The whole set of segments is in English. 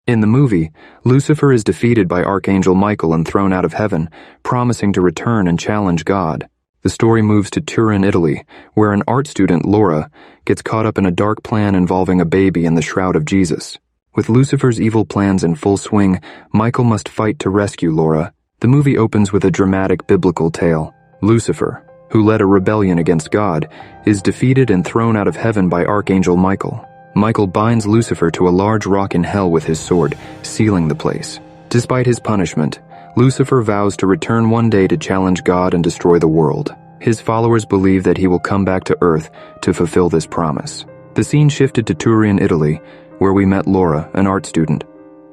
In the movie, Lucifer is defeated by Archangel Michael and thrown out of heaven, promising to return and challenge God. The story moves to Turin, Italy, where an art student, Laura, gets caught up in a dark plan involving a baby in the shroud of Jesus. With Lucifer's evil plans in full swing, Michael must fight to rescue Laura. The movie opens with a dramatic biblical tale. Lucifer, who led a rebellion against God, is defeated and thrown out of heaven by Archangel Michael. Michael binds Lucifer to a large rock in hell with his sword, sealing the place. Despite his punishment, Lucifer vows to return one day to challenge God and destroy the world. His followers believe that he will come back to Earth to fulfill this promise. The scene shifted to Turin, Italy, where we met Laura, an art student.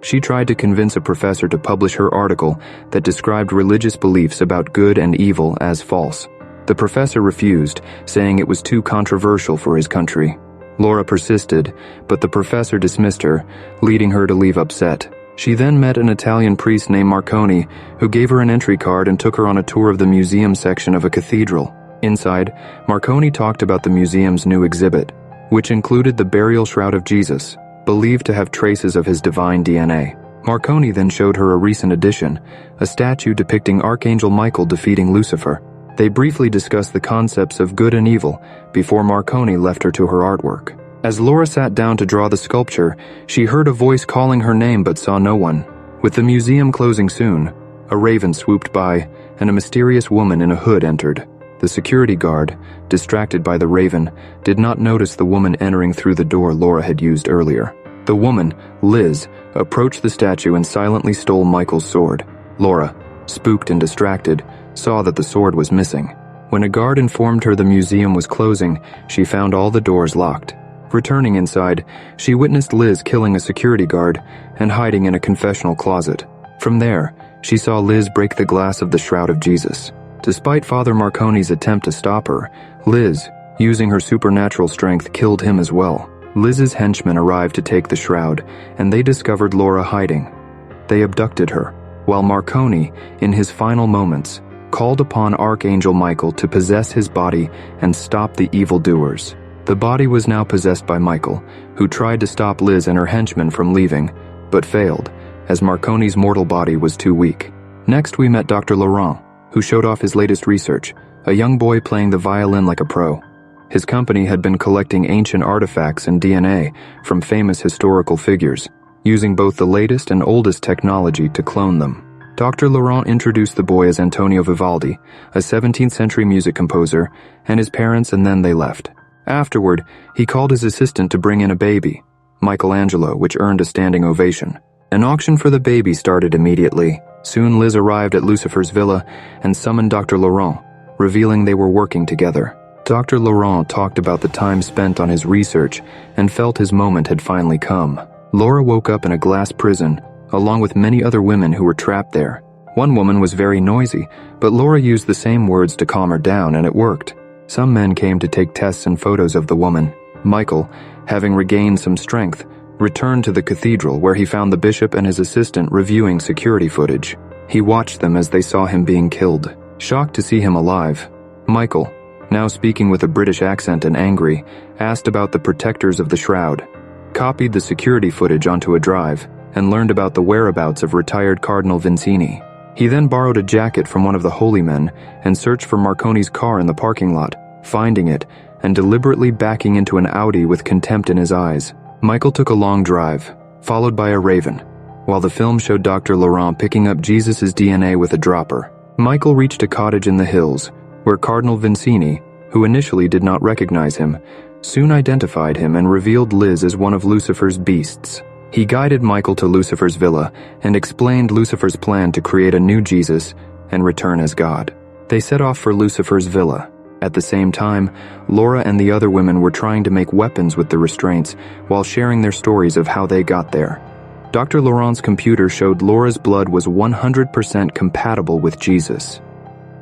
She tried to convince a professor to publish her article that described religious beliefs about good and evil as false. The professor refused, saying it was too controversial for his country. Laura persisted, but the professor dismissed her, leading her to leave upset. She then met an Italian priest named Marconi, who gave her an entry card and took her on a tour of the museum section of a cathedral. Inside, Marconi talked about the museum's new exhibit, which included the burial shroud of Jesus, believed to have traces of his divine DNA. Marconi then showed her a recent addition, a statue depicting Archangel Michael defeating Lucifer. They briefly discussed the concepts of good and evil before Marconi left her to her artwork. As Laura sat down to draw the sculpture, she heard a voice calling her name but saw no one. With the museum closing soon, a raven swooped by, and a mysterious woman in a hood entered. The security guard, distracted by the raven, did not notice the woman entering through the door Laura had used earlier. The woman, Liz, approached the statue and silently stole Michael's sword. Laura, spooked and distracted, saw that the sword was missing. When a guard informed her the museum was closing, she found all the doors locked. Returning inside, she witnessed Liz killing a security guard and hiding in a confessional closet. From there, she saw Liz break the glass of the shroud of Jesus. Despite Father Marconi's attempt to stop her, Liz, using her supernatural strength, killed him as well. Liz's henchmen arrived to take the shroud, and they discovered Laura hiding. They abducted her, while Marconi, in his final moments, called upon Archangel Michael to possess his body and stop the evildoers. The body was now possessed by Michael, who tried to stop Liz and her henchmen from leaving, but failed, as Marconi's mortal body was too weak. Next we met Dr. Laurent, who showed off his latest research, a young boy playing the violin like a pro. His company had been collecting ancient artifacts and DNA from famous historical figures, using both the latest and oldest technology to clone them. Dr. Laurent introduced the boy as Antonio Vivaldi, a 17th century music composer, and his parents, and then they left. Afterward, he called his assistant to bring in a baby, Michelangelo, which earned a standing ovation. An auction for the baby started immediately. Soon Liz arrived at Lucifer's villa and summoned Dr. Laurent, revealing they were working together. Dr. Laurent talked about the time spent on his research and felt his moment had finally come. Laura woke up in a glass prison, along with many other women who were trapped there. One woman was very noisy, but Laura used the same words to calm her down, and it worked. Some men came to take tests and photos of the woman. Michael, having regained some strength, returned to the cathedral where he found the bishop and his assistant reviewing security footage. He watched them as they saw him being killed. Shocked to see him alive, Michael, now speaking with a British accent and angry, asked about the protectors of the shroud, copied the security footage onto a drive, and learned about the whereabouts of retired Cardinal Vincini. He then borrowed a jacket from one of the holy men and searched for Marconi's car in the parking lot, finding it and deliberately backing into an Audi with contempt in his eyes. Michael took a long drive, followed by a raven, while the film showed Dr. Laurent picking up Jesus' DNA with a dropper. Michael reached a cottage in the hills, where Cardinal Vincini, who initially did not recognize him, soon identified him and revealed Liz as one of Lucifer's beasts. He guided Michael to Lucifer's villa and explained Lucifer's plan to create a new Jesus and return as God. They set off for Lucifer's villa. At the same time, Laura and the other women were trying to make weapons with the restraints while sharing their stories of how they got there. Dr. Laurent's computer showed Laura's blood was 100% compatible with Jesus.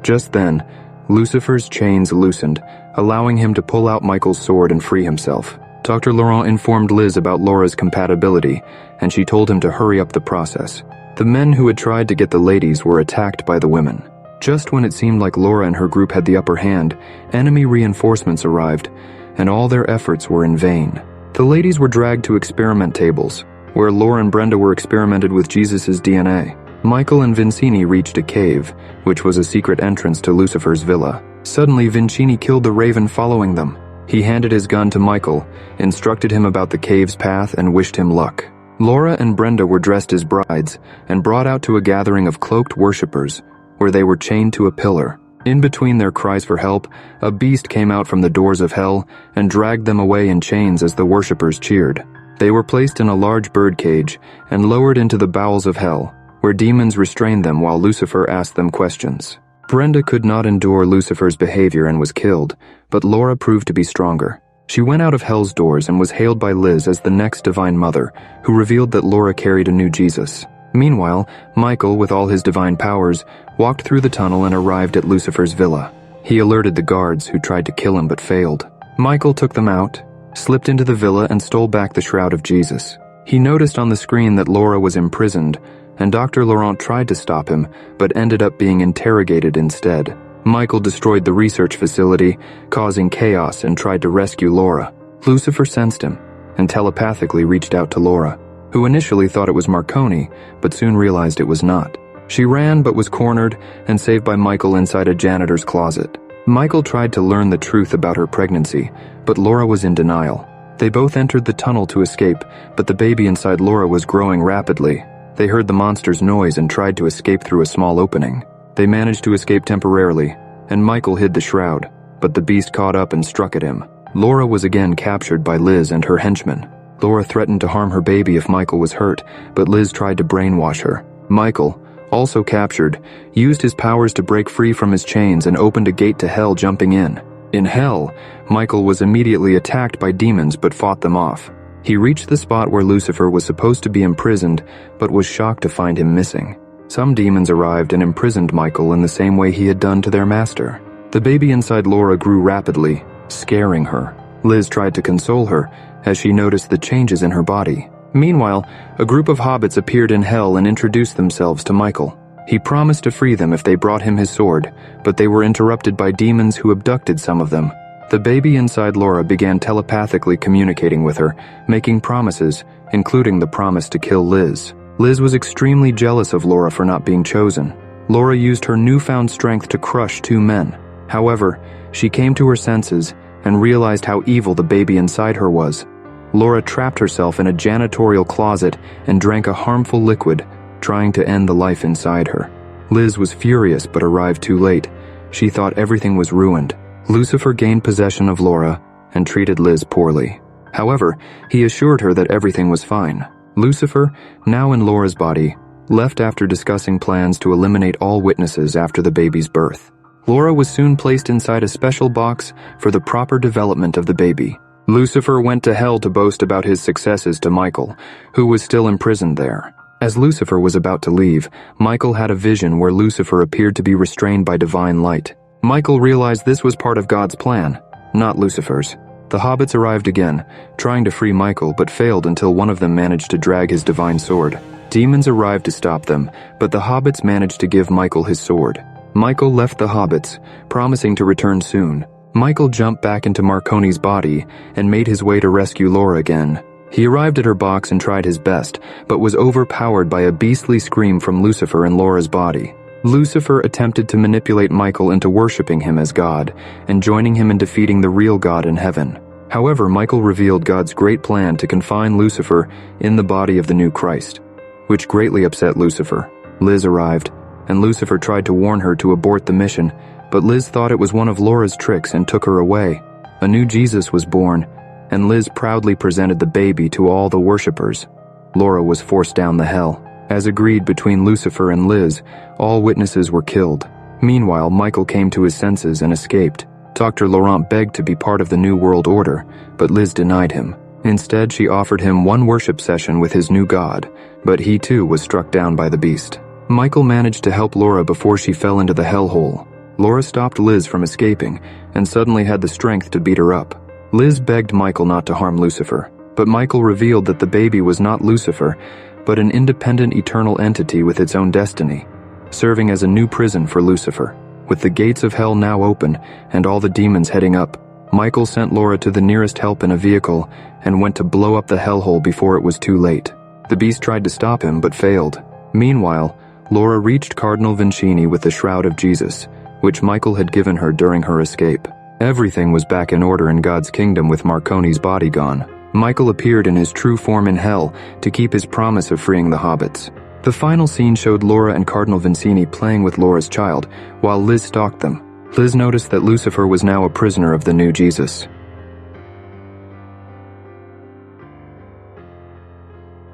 Just then, Lucifer's chains loosened, allowing him to pull out Michael's sword and free himself. Dr. Laurent informed Liz about Laura's compatibility, and she told him to hurry up the process. The men who had tried to get the ladies were attacked by the women. Just when it seemed like Laura and her group had the upper hand, enemy reinforcements arrived, and all their efforts were in vain. The ladies were dragged to experiment tables, where Laura and Brenda were experimented with Jesus' DNA. Michael and Vincini reached a cave, which was a secret entrance to Lucifer's villa. Suddenly, Vincini killed the raven following them. He handed his gun to Michael, instructed him about the cave's path, and wished him luck. Laura and Brenda were dressed as brides and brought out to a gathering of cloaked worshippers, where they were chained to a pillar. In between their cries for help, a beast came out from the doors of hell and dragged them away in chains as the worshippers cheered. They were placed in a large bird cage and lowered into the bowels of hell, where demons restrained them while Lucifer asked them questions. Brenda could not endure Lucifer's behavior and was killed, but Laura proved to be stronger. She went out of hell's doors and was hailed by Liz as the next divine mother, who revealed that Laura carried a new Jesus. Meanwhile, Michael, with all his divine powers, walked through the tunnel and arrived at Lucifer's villa. He alerted the guards, who tried to kill him but failed. Michael took them out, slipped into the villa, and stole back the shroud of Jesus. He noticed on the screen that Laura was imprisoned, and Dr. Laurent tried to stop him, but ended up being interrogated instead. Michael destroyed the research facility, causing chaos, and tried to rescue Laura. Lucifer sensed him, and telepathically reached out to Laura, who initially thought it was Marconi, but soon realized it was not. She ran but was cornered and saved by Michael inside a janitor's closet. Michael tried to learn the truth about her pregnancy, but Laura was in denial. They both entered the tunnel to escape, but the baby inside Laura was growing rapidly. They heard the monster's noise and tried to escape through a small opening. They managed to escape temporarily, and Michael hid the shroud, but the beast caught up and struck at him. Laura was again captured by Liz and her henchmen. Laura threatened to harm her baby if Michael was hurt, but Liz tried to brainwash her. Michael, also captured, used his powers to break free from his chains and opened a gate to hell, jumping in. In hell, Michael was immediately attacked by demons but fought them off. He reached the spot where Lucifer was supposed to be imprisoned, but was shocked to find him missing. Some demons arrived and imprisoned Michael in the same way he had done to their master. The baby inside Laura grew rapidly, scaring her. Liz tried to console her, as she noticed the changes in her body. Meanwhile, a group of hobbits appeared in hell and introduced themselves to Michael. He promised to free them if they brought him his sword, but they were interrupted by demons who abducted some of them. The baby inside Laura began telepathically communicating with her, making promises, including the promise to kill Liz. Liz was extremely jealous of Laura for not being chosen. Laura used her newfound strength to crush two men. However, she came to her senses and realized how evil the baby inside her was. Laura trapped herself in a janitorial closet and drank a harmful liquid, trying to end the life inside her. Liz was furious but arrived too late. She thought everything was ruined. Lucifer gained possession of Laura and treated Liz poorly. However, he assured her that everything was fine. Lucifer, now in Laura's body, left after discussing plans to eliminate all witnesses after the baby's birth. Laura was soon placed inside a special box for the proper development of the baby. Lucifer went to hell to boast about his successes to Michael, who was still imprisoned there. As Lucifer was about to leave, Michael had a vision where Lucifer appeared to be restrained by divine light. Michael realized this was part of God's plan, not Lucifer's. The hobbits arrived again, trying to free Michael, but failed until one of them managed to drag his divine sword. Demons arrived to stop them, but the hobbits managed to give Michael his sword. Michael left the hobbits, promising to return soon. Michael jumped back into Marconi's body and made his way to rescue Laura again. He arrived at her box and tried his best, but was overpowered by a beastly scream from Lucifer in Laura's body. Lucifer attempted to manipulate Michael into worshipping him as God and joining him in defeating the real God in heaven. However, Michael revealed God's great plan to confine Lucifer in the body of the new Christ, which greatly upset Lucifer. Liz arrived, and Lucifer tried to warn her to abort the mission, but Liz thought it was one of Laura's tricks and took her away. A new Jesus was born, and Liz proudly presented the baby to all the worshippers. Laura was forced down the hell. As agreed between Lucifer and Liz, all witnesses were killed. Meanwhile, Michael came to his senses and escaped. Dr. Laurent begged to be part of the New World Order, but Liz denied him. Instead, she offered him one worship session with his new god, but he too was struck down by the beast. Michael managed to help Laura before she fell into the hellhole. Laura stopped Liz from escaping, and suddenly had the strength to beat her up. Liz begged Michael not to harm Lucifer, but Michael revealed that the baby was not Lucifer, but an independent eternal entity with its own destiny, serving as a new prison for Lucifer. With the gates of hell now open and all the demons heading up, Michael sent Laura to the nearest help in a vehicle and went to blow up the hellhole before it was too late. The beast tried to stop him but failed. Meanwhile, Laura reached Cardinal Vincini with the Shroud of Jesus, which Michael had given her during her escape. Everything was back in order in God's kingdom with Marconi's body gone. Michael appeared in his true form in hell to keep his promise of freeing the hobbits. The final scene showed Laura and Cardinal Vincini playing with Laura's child, while Liz stalked them. Liz noticed that Lucifer was now a prisoner of the new Jesus.